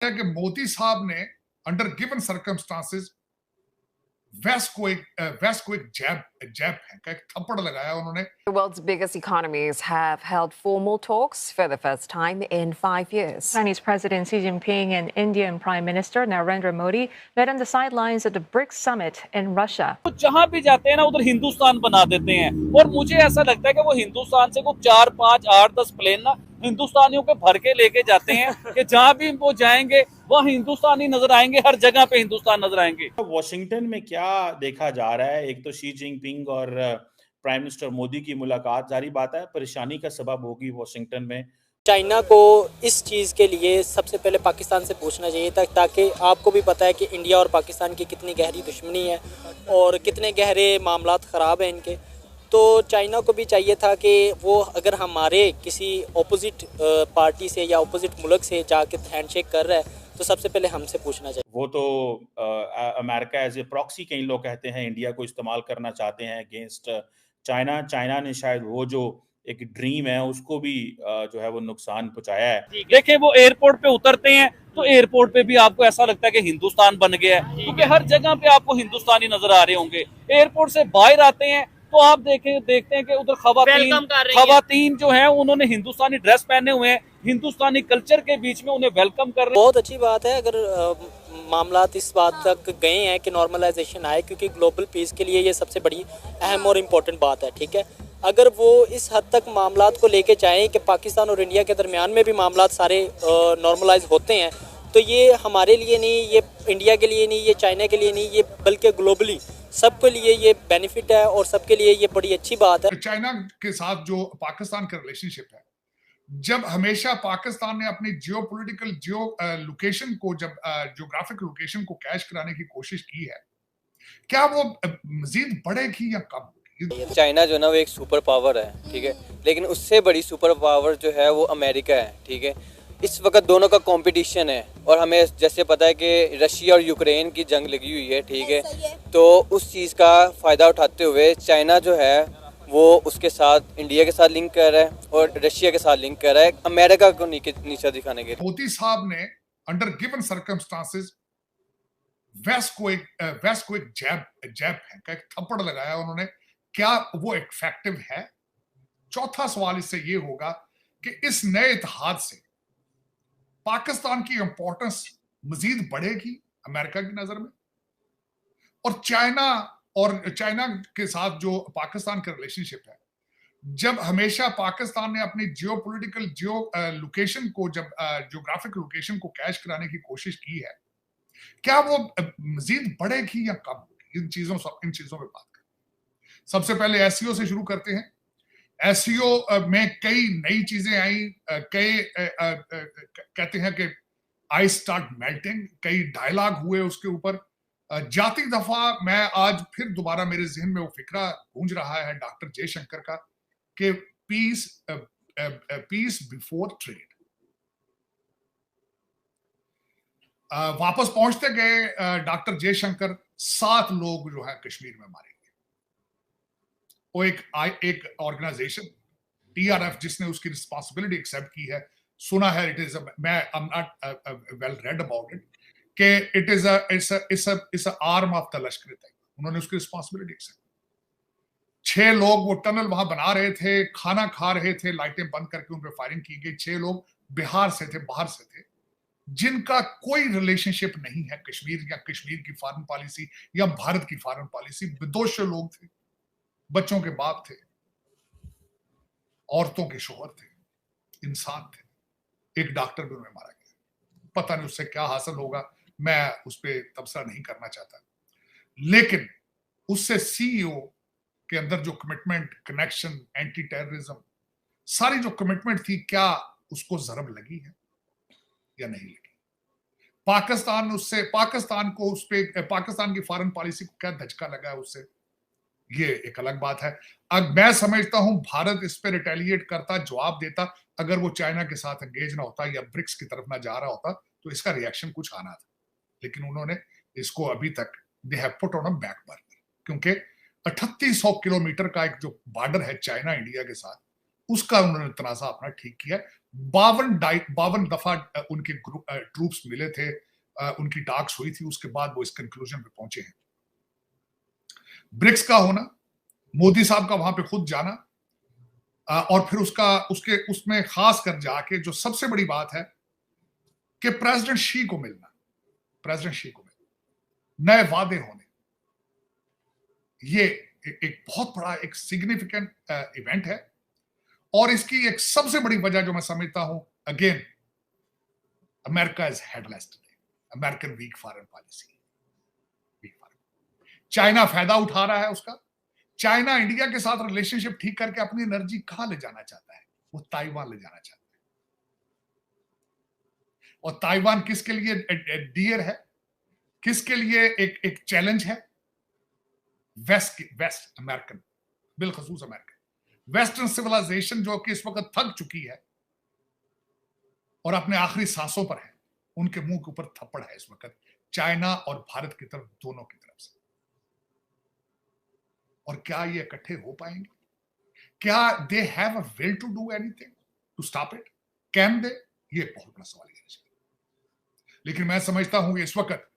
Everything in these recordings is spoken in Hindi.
है कि मोदी साहब ने अंडर गिवन सर्कमस्टांसेस वेस्ट को एक जैब फेंका, एक थप्पड़ लगाया उन्होंने। The world's biggest economies have held formal talks for the first time in 5 years. Chinese President Xi Jinping and Indian Prime Minister Narendra Modi met on the sidelines at the BRICS summit in Russia. तो जहां भी जाते हैं ना उधर हिंदुस्तान बना देते हैं, और मुझे ऐसा लगता है कि वो हिंदुस्तान से कुछ 4, 5, 8, 10 प्लेन ना हिंदुस्तानियों के भर के लेके जाते हैं कि जहां भी वो जाएंगे वहां हिंदुस्तानी नजर आएंगे, हर जगह पे हिंदुस्तान नजर आएंगे। वॉशिंगटन में क्या देखा जा रहा है? एक तो शी जिनपिंग और प्राइम मिनिस्टर मोदी की मुलाकात, जारी बात है परेशानी का सबब होगी वॉशिंगटन में। चाइना को इस चीज़ के लिए सबसे पहले पाकिस्तान से पूछना चाहिए था, ताकि आपको भी पता है कि इंडिया और पाकिस्तान की कितनी गहरी दुश्मनी है और कितने गहरे मामलात ख़राब हैं इनके। तो चाइना को भी चाहिए था कि वो अगर हमारे किसी ऑपोजिट पार्टी से या ऑपोजिट मुल्क से जाके हैंडशेक कर रहा है तो सबसे पहले हमसे पूछना चाहिए। वो तो अमेरिका एज ए प्रॉक्सी कई लोग कहते हैं इंडिया को इस्तेमाल करना चाहते हैं अगेंस्ट चाइना। चाइना ने शायद वो जो एक ड्रीम है उसको भी जो है वो नुकसान पहुंचाया है। देखिए वो एयरपोर्ट पे उतरते हैं तो एयरपोर्ट पे भी आपको ऐसा लगता है कि हिंदुस्तान बन गया है, क्योंकि हर जगह पे आपको हिंदुस्तानी नजर आ रहे होंगे। एयरपोर्ट से बाहर आते हैं तो आप देखते हैं कि उधर खवातीन जो हैं उन्होंने हिंदुस्तानी ड्रेस पहने हुए हैं, हिंदुस्तानी कल्चर के बीच में उन्हें वेलकम कर रहे हैं। बहुत अच्छी बात है अगर मामलात इस बात तक गए हैं कि नॉर्मलाइजेशन आए, क्योंकि ग्लोबल पीस के लिए ये सबसे बड़ी अहम और इम्पोर्टेंट बात है। ठीक है, अगर वो इस हद तक मामलात को लेके चाहें कि पाकिस्तान और इंडिया के दरमियान में भी मामलात सारे नॉर्मलाइज होते हैं, तो ये हमारे लिए नहीं, ये इंडिया के लिए नहीं, ये चाइना के लिए नहीं, ये बल्कि ग्लोबली सबके लिए ये बेनिफिट है और सबके लिए ये बड़ी अच्छी बात है। चाइना के साथ जो पाकिस्तान का रिलेशनशिप है, जब हमेशा पाकिस्तान ने अपनी जियोपॉलिटिकल लोकेशन को, जब जियोग्राफिक लोकेशन को कैश कराने की कोशिश की है, क्या वो मजीद बढ़ेगी या कम होगी? चाइना जो ना वो एक सुपर पावर है, ठीक है, लेकिन उससे बड़ी सुपर पावर जो है वो अमेरिका है। ठीक है, इस वक्त दोनों का कंपटीशन है और हमें जैसे पता है कि रशिया और यूक्रेन की जंग लगी हुई है। ठीक है, तो उस चीज़ का फ़ायदा उठाते हुए चाइना जो है वो उसके साथ इंडिया के साथ लिंक कर रहा है और रशिया के साथ लिंक कर रहा है अमेरिका को नीचा दिखाने के लिए। मोदी साहब ने अंडर गिवन सर्कमस्टांसेस वेस्ट को एक जैब फेंका, एक थप्पड़ लगाया उन्होंने। क्या वो इफेक्टिव है? चौथा सवाल इससे ये होगा कि इस नए इत्तेहाद से पाकिस्तान की इंपॉर्टेंस मजीद बढ़ेगी अमेरिका की नजर में, और चाइना के साथ जो पाकिस्तान का रिलेशनशिप है, जब हमेशा पाकिस्तान ने अपनी जियोपॉलिटिकल लोकेशन को, जब जियोग्राफिक लोकेशन को कैश कराने की कोशिश की है, क्या वो मजीद बढ़ेगी या कम होगी? इन चीजों पे बात करें। सबसे पहले एससीओ से शुरू करते हैं। एससीओ में कई नई चीजें आई, कहते हैं कि आई स्टार्ट मेल्टिंग, कई डायलॉग हुए उसके ऊपर। जाती दफा मैं आज फिर दोबारा मेरे जहन में वो फिक्रा गूंज रहा है डॉक्टर जयशंकर का कि पीस बिफोर ट्रेड। वापस पहुंचते गए डॉक्टर जयशंकर, 7 लोग जो है कश्मीर में मारे। वो एक ऑर्गेनाइजेशन टीआरएफ जिसने उसकी रिस्पांसिबिलिटी एक्सेप्ट की है। सुना है इट इज, मैं I am not well read about it, कि it's a arm of the Lashkar Taiba. उन्होंने उसकी रिस्पांसिबिलिटी एक्सेप्ट। 6 लोग वो टनल वहां बना रहे थे, खाना खा रहे थे, लाइटें बंद करके उन पर फायरिंग की गई। 6 लोग बिहार से थे, बाहर से थे, जिनका कोई रिलेशनशिप नहीं है कश्मीर या कश्मीर की फॉरेन पॉलिसी या भारत की फॉरेन पॉलिसी। विदोष लोग थे, बच्चों के बाप थे, औरतों के शोहर थे, इंसान थे। एक डॉक्टर भी उन्हें मारा गया। पता नहीं उससे क्या हासिल होगा, मैं उस पर तबसरा नहीं करना चाहता, लेकिन उससे सीईओ के अंदर जो कमिटमेंट, कनेक्शन, एंटी टेररिज्म, सारी जो कमिटमेंट थी, क्या उसको जरब लगी है या नहीं लगी? पाकिस्तान को उस पे, पाकिस्तान की फॉरेन पॉलिसी को क्या धचका लगा है उससे, ये एक अलग बात है। अब मैं समझता हूं भारत इस पे रिटेलिएट करता, जवाब देता, अगर वो चाइना के साथ एंगेज ना होता या ब्रिक्स की तरफ ना जा रहा होता तो इसका रिएक्शन कुछ आना था। लेकिन उन्होंने इसको अभी तक they have put on a back burner, क्योंकि 3800 किलोमीटर का एक जो बॉर्डर है चाइना इंडिया के साथ, उसका उन्होंने तनाजा अपना ठीक किया। 52 दफा उनके ट्रूप्स मिले थे, उनकी टाक्स हुई थी, उसके बाद वो इस कंक्लूजन पे पहुंचे हैं। ब्रिक्स का होना, मोदी साहब का वहां पे खुद जाना, और फिर उसमें खास कर जाके जो सबसे बड़ी बात है कि प्रेसिडेंट शी को मिलना, नए वादे होने, ये एक बहुत बड़ा एक सिग्निफिकेंट इवेंट है। और इसकी एक सबसे बड़ी वजह जो मैं समझता हूं, again, America is headless today, American weak foreign policy. China फायदा उठा रहा है उसका। चाइना इंडिया के साथ रिलेशनशिप ठीक करके अपनी एनर्जी कहां ले जाना चाहता है? वो ताइवान ले जाना चाहता है। और ताइवान किसके लिए डियर है, किसके लिए एक चैलेंज है? वेस्ट अमेरिकन, बिलखसूस अमेरिकन वेस्टर्न सिविलाइजेशन जो कि इस वक्त थक चुकी है और अपने आखिरी सांसों पर है, उनके मुंह के ऊपर थप्पड़ है इस वक्त चाइना और भारत की तरफ, दोनों की तरफ से। और क्या ये इकट्ठे हो पाएंगे? क्या they have a will to do anything to stop it? Can they? ये बहुत बड़ा सवाल है। लेकिन मैं समझता हूं कि इस वक्त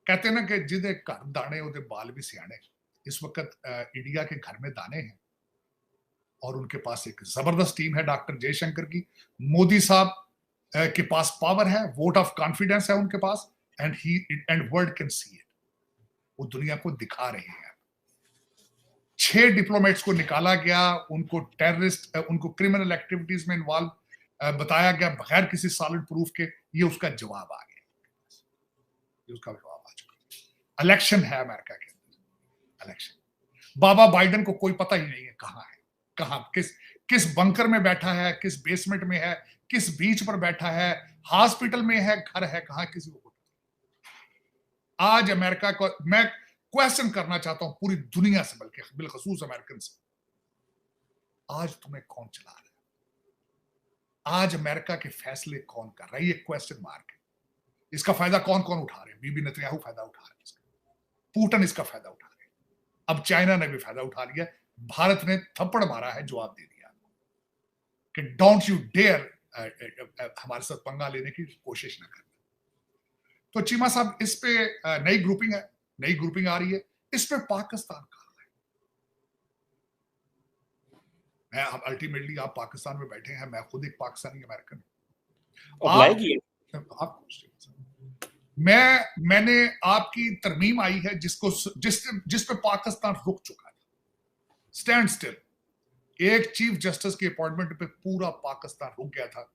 कहते हैं ना कि जिदे घर दाने उदे बाल भी सियाने। इस वक्त इंडिया के घर में दाने हैं और उनके पास एक जबरदस्त टीम है डॉक्टर जयशंकर की। मोदी साहब के पास पावर है, वोट ऑफ कॉन्फिडेंस है उनके पास, and world can see it. वो दुनिया को दिखा रहे हैं। 6 डिप्लोमेट्स को निकाला गया, उनको टेररिस्ट, उनको क्रिमिनल एक्टिविटीज में इन्वॉल्व बताया गया बगैर किसी सॉलिड प्रूफ के। ये उसका जवाब आ गया, ये उसका जवाब आ चुका। इलेक्शन है अमेरिका के अंदर, इलेक्शन। बाबा बाइडेन को कोई पता ही नहीं है कहां है, कहां किस बंकर में बैठा है, किस बेसमेंट में है, किस बीच पर बैठा है, हॉस्पिटल में है, घर है, कहां, किसी को। आज अमेरिका को मैं क्वेश्चन करना चाहता हूं पूरी दुनिया से, बल्कि बिलखसूस अमेरिकन से, आज तुम्हें कौन चला रहा है? आज अमेरिका के फैसले कौन कर रहा है? ये क्वेश्चन मार्क है। इसका फायदा कौन कौन उठा रहे हैं? बीबी नेतन्याहू फायदा उठा रहे हैं इसका, पुतिन इसका फायदा उठा रहे हैं, अब चाइना ने भी फायदा उठा लिया। भारत ने थप्पड़ मारा है, जवाब दे दिया कि डोंट यू डेयर हमारे साथ पंगा लेने की कोशिश ना करना। तो चीमा साहब, इस पे नई ग्रुपिंग है, नई ग्रुपिंग आ रही है, इस पे पाकिस्तान कहां है? मैं अल्टीमेटली, आप पाकिस्तान में बैठे हैं, मैं खुद एक पाकिस्तानी अमेरिकन मैंने आपकी तरमीम आई है जिस पे पाकिस्तान रुक चुका है, स्टैंड स्टिल। एक चीफ जस्टिस की अपॉइंटमेंट पे पूरा पाकिस्तान रुक गया था।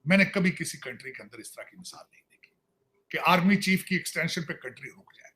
मैंने कभी किसी कंट्री के अंदर इस तरह की मिसाल नहीं देखी कि आर्मी चीफ की एक्सटेंशन पे कंट्री रुक जाए।